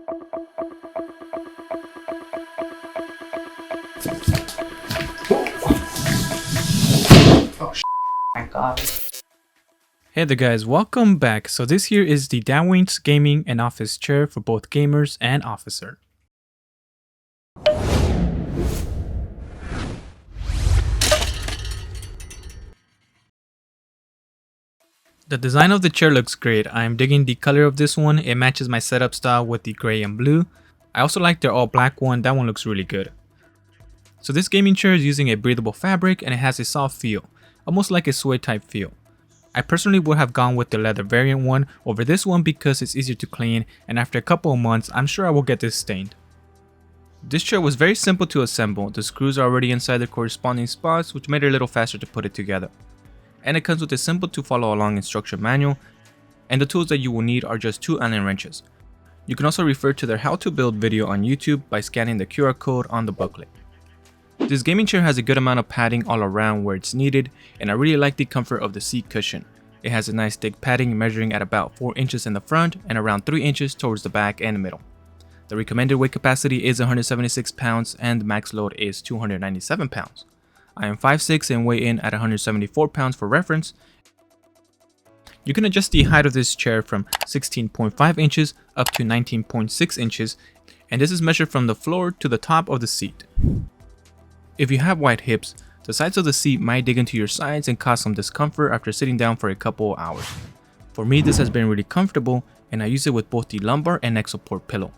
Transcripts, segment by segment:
Oh my god. Hey there guys, welcome back. So this here is the Dowinx gaming and office chair for both gamers and officer. The design of the chair looks great. I am digging the color of this one. It matches my setup style with the gray and blue. I also like their all black one. That one looks really good. So this gaming chair is using a breathable fabric and it has a soft feel, almost like a suede type feel. I personally would have gone with the leather variant one over this one because it's easier to clean, and after a couple of months I'm sure I will get this stained. This chair was very simple to assemble. The screws are already inside the corresponding spots, which made it a little faster to put it together. And it comes with a simple to follow along instruction manual, and the tools that you will need are just 2 Allen wrenches. You can also refer to their how to build video on YouTube by scanning the QR code on the booklet. This gaming chair has a good amount of padding all around where it's needed, and I really like the comfort of the seat cushion. It has a nice thick padding measuring at about 4 inches in the front and around 3 inches towards the back and middle. The recommended weight capacity is 176 pounds and the max load is 297 pounds. I am 5'6" and weigh in at 174 pounds for reference. You can adjust the height of this chair from 16.5 inches up to 19.6 inches, and this is measured from the floor to the top of the seat. If you have wide hips, the sides of the seat might dig into your sides and cause some discomfort after sitting down for a couple of hours. For me, this has been really comfortable, and I use it with both the lumbar and neck support pillow.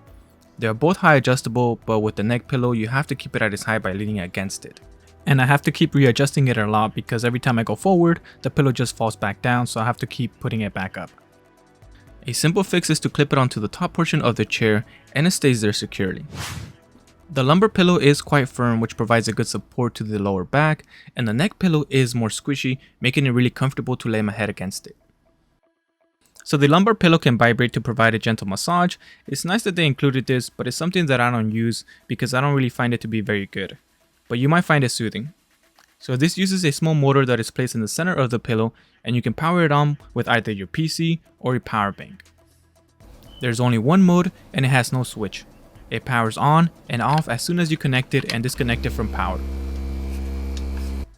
They are both high adjustable, but with the neck pillow, you have to keep it at its height by leaning against it. And I have to keep readjusting it a lot because every time I go forward, the pillow just falls back down, so I have to keep putting it back up. A simple fix is to clip it onto the top portion of the chair and it stays there securely. The lumbar pillow is quite firm, which provides a good support to the lower back, and the neck pillow is more squishy, making it really comfortable to lay my head against it. So the lumbar pillow can vibrate to provide a gentle massage. It's nice that they included this, but it's something that I don't use because I don't really find it to be very good. But you might find it soothing. So this uses a small motor that is placed in the center of the pillow, and you can power it on with either your PC or a power bank. There's only one mode and it has no switch. It powers on and off as soon as you connect it and disconnect it from power.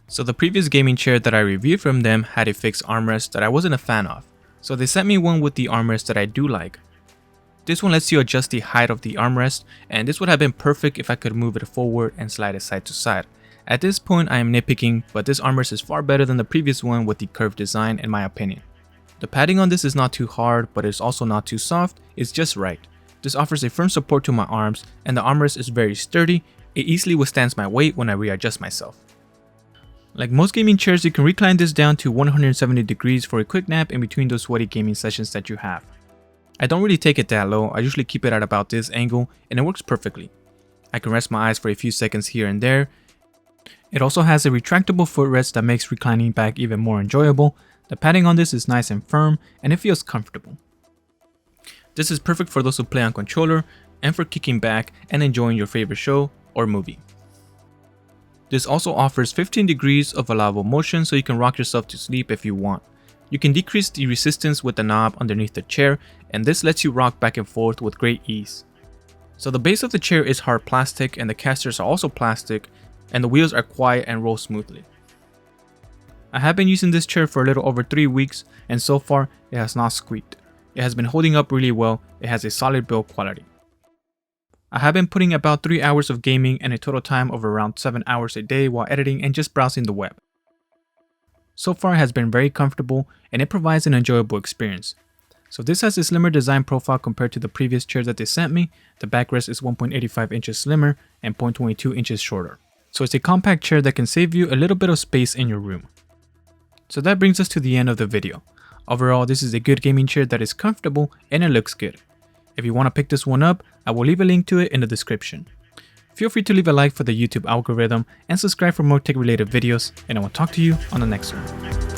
So the previous gaming chair that I reviewed from them had a fixed armrest that I wasn't a fan of. So they sent me one with the armrest that I do like. This one lets you adjust the height of the armrest, and this would have been perfect if I could move it forward and slide it side to side. At this point I am nitpicking, but this armrest is far better than the previous one with the curved design in my opinion. The padding on this is not too hard, but it's also not too soft, it's just right. This offers a firm support to my arms, and the armrest is very sturdy. It easily withstands my weight when I readjust myself. Like most gaming chairs, you can recline this down to 170 degrees for a quick nap in between those sweaty gaming sessions that you have. I don't really take it that low, I usually keep it at about this angle and it works perfectly. I can rest my eyes for a few seconds here and there. It also has a retractable footrest that makes reclining back even more enjoyable. The padding on this is nice and firm and it feels comfortable. This is perfect for those who play on controller and for kicking back and enjoying your favorite show or movie. This also offers 15 degrees of allowable motion so you can rock yourself to sleep if you want. You can decrease the resistance with the knob underneath the chair, and this lets you rock back and forth with great ease. So the base of the chair is hard plastic and the casters are also plastic, and the wheels are quiet and roll smoothly. I have been using this chair for a little over 3 weeks, and so far it has not squeaked. It has been holding up really well. It has a solid build quality. I have been putting about 3 hours of gaming and a total time of around 7 hours a day while editing and just browsing the web. So far it has been very comfortable and it provides an enjoyable experience. So this has a slimmer design profile compared to the previous chair that they sent me. The backrest is 1.85 inches slimmer and 0.22 inches shorter. So it's a compact chair that can save you a little bit of space in your room. So that brings us to the end of the video. Overall, this is a good gaming chair that is comfortable and it looks good. If you want to pick this one up, I will leave a link to it in the description. Feel free to leave a like for the YouTube algorithm and subscribe for more tech related videos, and I will talk to you on the next one.